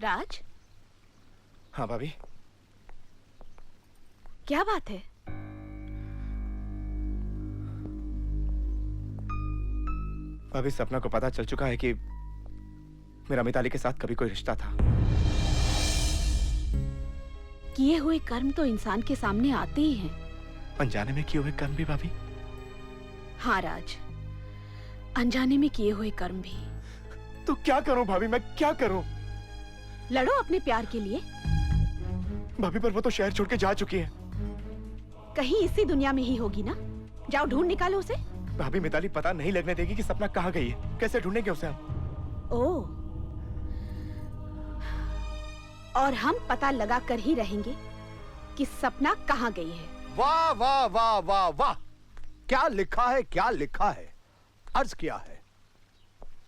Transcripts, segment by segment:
राज, हाँ भाभी। क्या बात है? भाभी, सपना को पता चल चुका है कि मेरा मिताली के साथ कभी कोई रिश्ता था। किए हुए कर्म तो इंसान के सामने आते ही हैं। अनजाने में किए हुए कर्म भी भाभी? हाँ राज, अनजाने में किए हुए कर्म भी। तो क्या करूं भाभी, मैं क्या करूं? लड़ो अपने प्यार के लिए। भाभी, पर वो तो शहर छोड़ के जा चुकी है। कहीं इसी दुनिया में ही होगी ना, जाओ ढूंढ निकालो उसे। भाभी, मिताली पता नहीं लगने देगी कि सपना कहाँ गई है। कैसे ढूंढेंगे उसे हम? ओह, और हम पता लगा कर ही रहेंगे कि सपना कहाँ गई है। वाह वाह वाह वाह वाह, क्या लिखा है, क्या लिखा है। अर्ज किया है,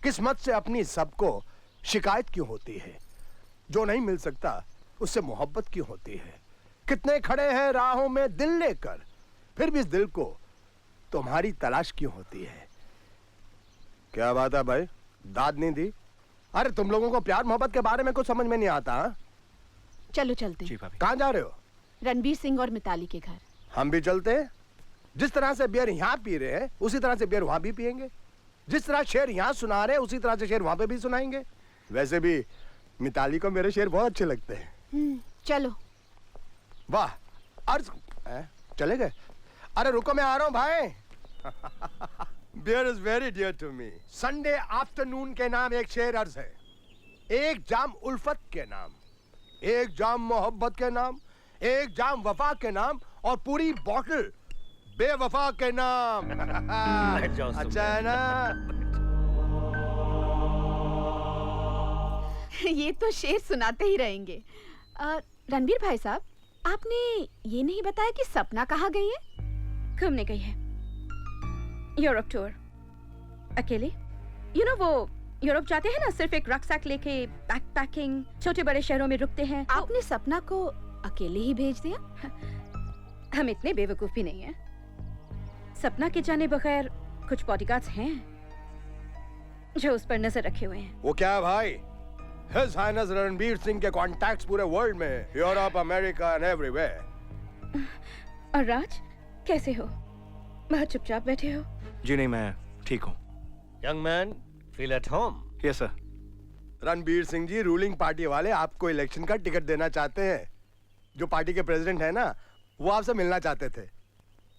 किस्मत से अपनी सबको शिकायत क्यों होती है, जो नहीं मिल सकता उससे मोहब्बत क्यों होती है। कितने खड़े हैं राहों में दिल लेकर, फिर भी इस दिल को तुम्हारी तलाश क्यों होती है। क्या बात है भाई, दाद नहीं दी? अरे तुम लोगों को प्यार मोहब्बत के बारे में कुछ समझ में नहीं आता? हा? चलो चलते। जी भाभी। कहाँ जा रहे हो? रणबीर सिंह और मिताली के घर। हम भी चलते हैं। जिस तरह से बियर यहाँ पी रहे हैं उसी तरह से बियर वहां भी पियेंगे। जिस तरह शेर यहाँ सुना रहे हैं उसी तरह से शेर वहां पे भी सुनाएंगे। वैसे भी मिताली को मेरे शेर बहुत अच्छे लगते हैं। चलो। वाह, अर्ज चले गए? अरे रुको, मैं आ रहा हूं भाई। Beer is very dear to me. Sunday afternoon के नाम एक शेर अर्ज है। एक जाम उल्फत के नाम, एक जाम मोहब्बत के नाम, एक जाम वफा के नाम और पूरी बॉटल बेवफा के नाम। अच्छा है ना? ये तो शेर सुनाते ही रहेंगे। रणबीर भाई साहब, आपने ये नहीं बताया कि सपना कहाँ गई है? घूमने गई है, यूरोप टूर, अकेले। यू नो वो यूरोप जाते हैं ना, सिर्फ एक रक्सैक लेके, बैकपैकिंग, छोटे बड़े शहरों में रुकते हैं। आपने सपना को अकेले ही भेज दिया? हम इतने बेवकूफ भी नहीं हैं। सपना के जाने बगैर कुछ बॉडीगार्ड्स हैं जो उस पर नजर रखे हुए हैं। वो क्या है भाई? हिज हाइनेस रणबीर सिंह के कॉन्टैक्ट्स पूरे वर्ल्ड में है, यूरोप, अमेरिका एंड एवरीवेयर। और राज, कैसे हो? बहुत चुपचाप बैठे हो। जी नहीं, मैं ठीक हूँ। Young man, feel at home. Yes sir. Ranbir Singh ji, ruling party वाले आपको इलेक्शन का टिकट देना चाहते हैं। जो पार्टी के प्रेसिडेंट है ना, वो आपसे मिलना चाहते थे।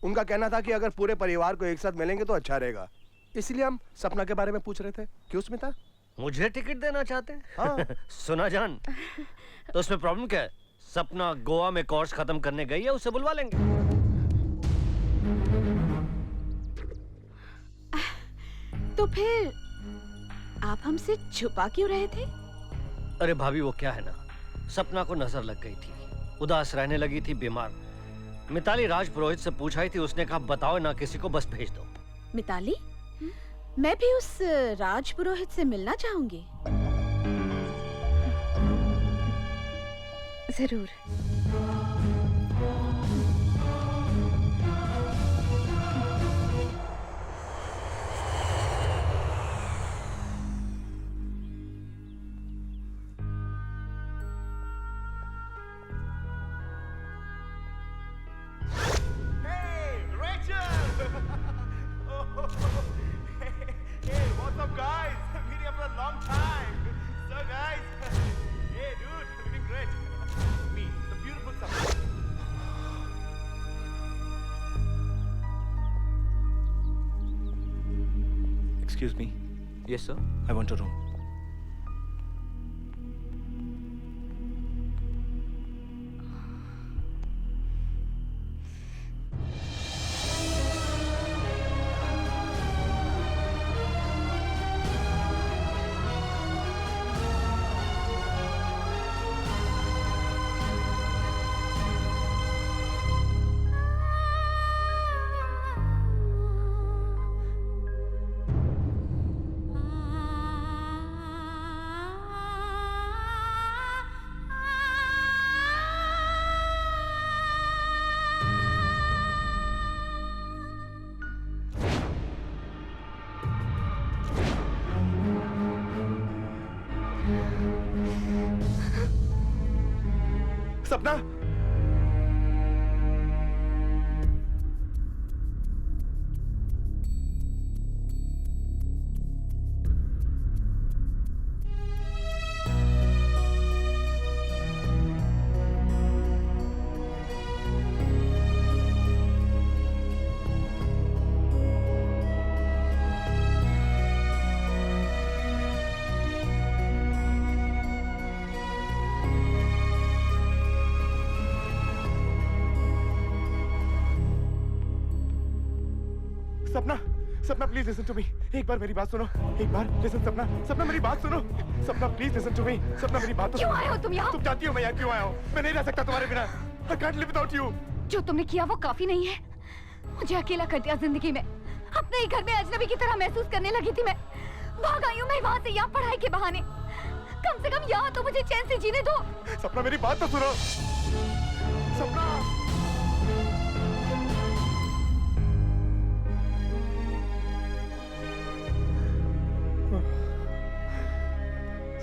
उनका कहना था कि अगर पूरे परिवार को एक साथ मिलेंगे तो अच्छा रहेगा। इसलिए हम सपना के बारे में पूछ रहे थे। क्यों स्मिता? मुझे टिकट देना चाहते हैं? हाँ। सुना जान, तो उसमें प्रॉब्लम क्या है? सपना गोवा में कोर्स खत्म करने गई है, उसे बुलवा लेंगे। तो फिर आप हमसे छुपा क्यों रहे थे? अरे भाभी, वो क्या है ना, सपना को नजर लग गई थी, उदास रहने लगी थी, बीमार। मिताली राज पुरोहित से पूछ आई थी, उसने कहा बताओ ना किसी को, बस भेज दो। मिताली? मैं भी उस राज पुरोहित से मिलना चाहूंगी। जरूर। Excuse me. Yes, sir. I want a room. सपना। सपना, सपना प्लीज लिसन टू मी। एक बार मेरी बात सुनो, एक बार लिसन। सपना, सपना मेरी बात सुनो। सपना प्लीज लिसन टू मी। सपना मेरी बात तो क्यों आए हो तुम यहाँ? तुम जानती हो मैं यहाँ क्यों आया हूँ? मैं नहीं रह सकता तुम्हारे बिना। I can't live without you। जो तुमने किया वो काफी नहीं है। मुझे अकेला कर दिया जिंदगी में। अपने ही घर में अजनबी की तरह महसूस करने लगी थी मैं। भाग आई हूँ मैं वहाँ से यहाँ पढ़ाई के बहाने। कम से कम यहाँ तो मुझे चैन से जीने दो। सपना मेरी बात तो सुनो। सपना,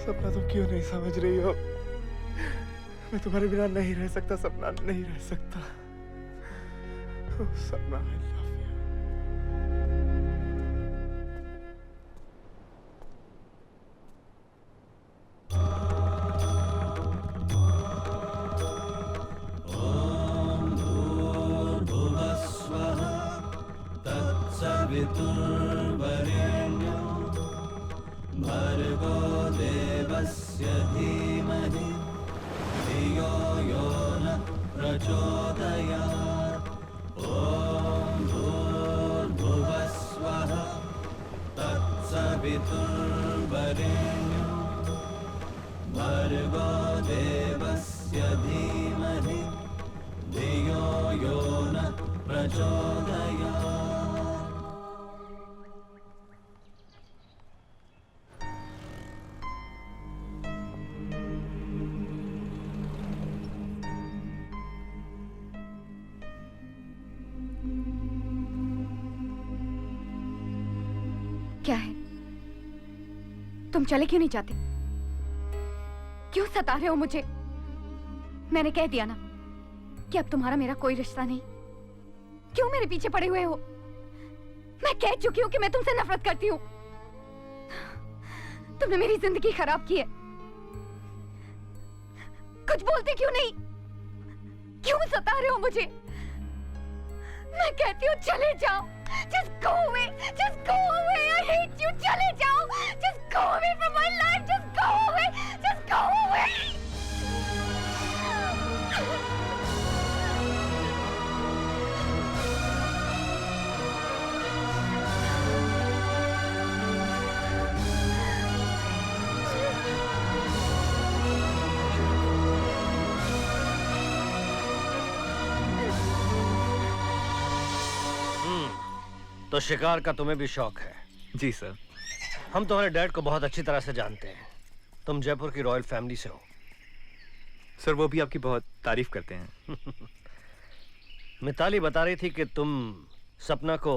सपना तुम क्यों नहीं समझ रही हो? मैं तुम्हारे बिना नहीं रह सकता सपना, नहीं रह सकता। ओह, सपना I love you। क्या है? तुम चले क्यों नहीं जाते? क्यों सता रहे हो मुझे? मैंने कह दिया ना कि अब तुम्हारा मेरा कोई रिश्ता नहीं। क्यों मेरे पीछे पड़े हुए हो? मैं कह चुकी हूँ कि मैं तुमसे नफरत करती हूँ। तुमने मेरी जिंदगी खराब की है। कुछ बोलते क्यों नहीं? क्यों सता रहे हो मुझे? मैं कहती हूँ चले जाओ। Just go away. Just go away. I hate you. चले जाओ. Just go away from my life. Just go away. Just go away. तो शिकार का तुम्हें भी शौक है? जी सर। हम तुम्हारे डैड को बहुत अच्छी तरह से जानते हैं। तुम जयपुर की रॉयल फैमिली से हो। सर वो भी आपकी बहुत तारीफ करते हैं। मिताली बता रही थी कि तुम सपना को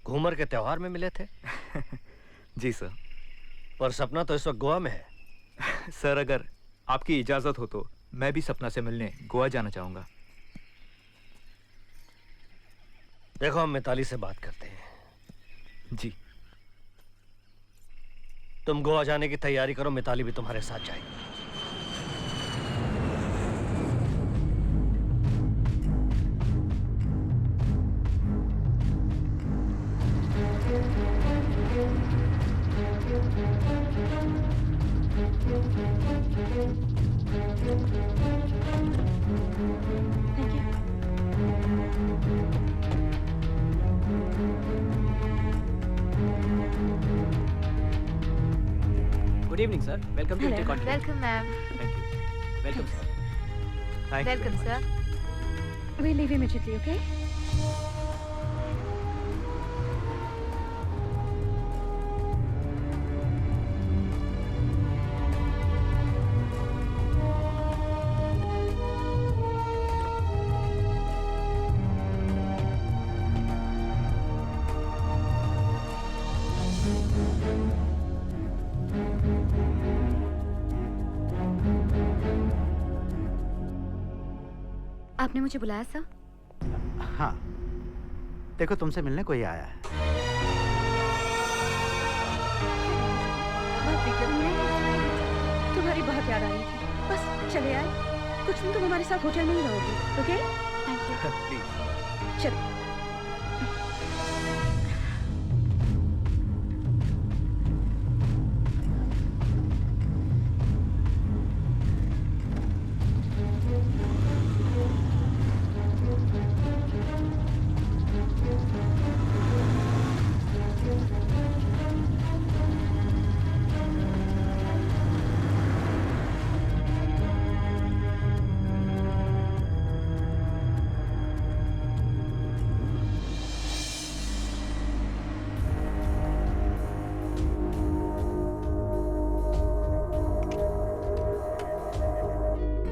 घूमर के त्योहार में मिले थे। जी सर। पर सपना तो इस वक्त गोवा में है। सर अगर आपकी इजाजत हो तो मैं भी सपना से मिलने गोवा जाना चाहूंगा। देखो हम मिताली से बात करते हैं। जी। तुम गोवा जाने की तैयारी करो, मिताली भी तुम्हारे साथ जाएगी। Good evening, sir. Welcome to Intercontinental. Welcome, ma'am. Thank you. Welcome, sir. Thank you. Welcome, sir. We'll leave immediately, okay? आपने मुझे बुलाया सर? हाँ, देखो तुमसे मिलने कोई आया है। बहुत फिक्र में, तुम्हारी बहुत याद आ रही थी। बस चले आए, कुछ दिन तुम हमारे साथ होटल में ही रहोगे, ओके? Thank you. प्लीज। चलो।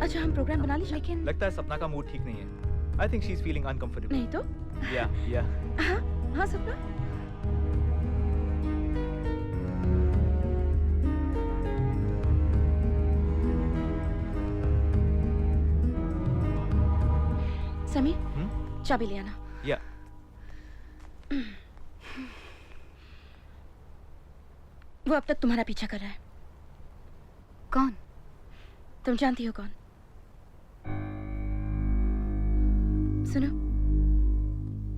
अच्छा हम प्रोग्राम बना लीजिए। लेकिन लगता है सपना का मूड ठीक नहीं है। I think she's feeling uncomfortable. नहीं तो? Yeah. हाँ हाँ सपना। समीर, चाबी ले आना। Yeah. वो अब तक तुम्हारा पीछा कर रहा है। कौन? तुम जानती हो कौन? सुनो,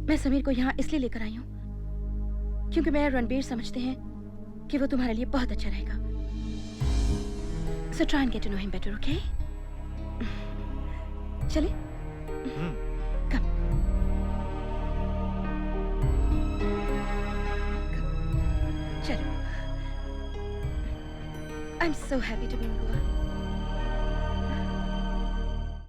मैं समीर को यहाँ इसलिए लेकर आई हूँ क्योंकि मैं और रणबीर समझते हैं कि वो तुम्हारे लिए बहुत अच्छा रहेगा। So try and get to know him better, okay? चले? Come. चलो। I'm so happy to be in Goa.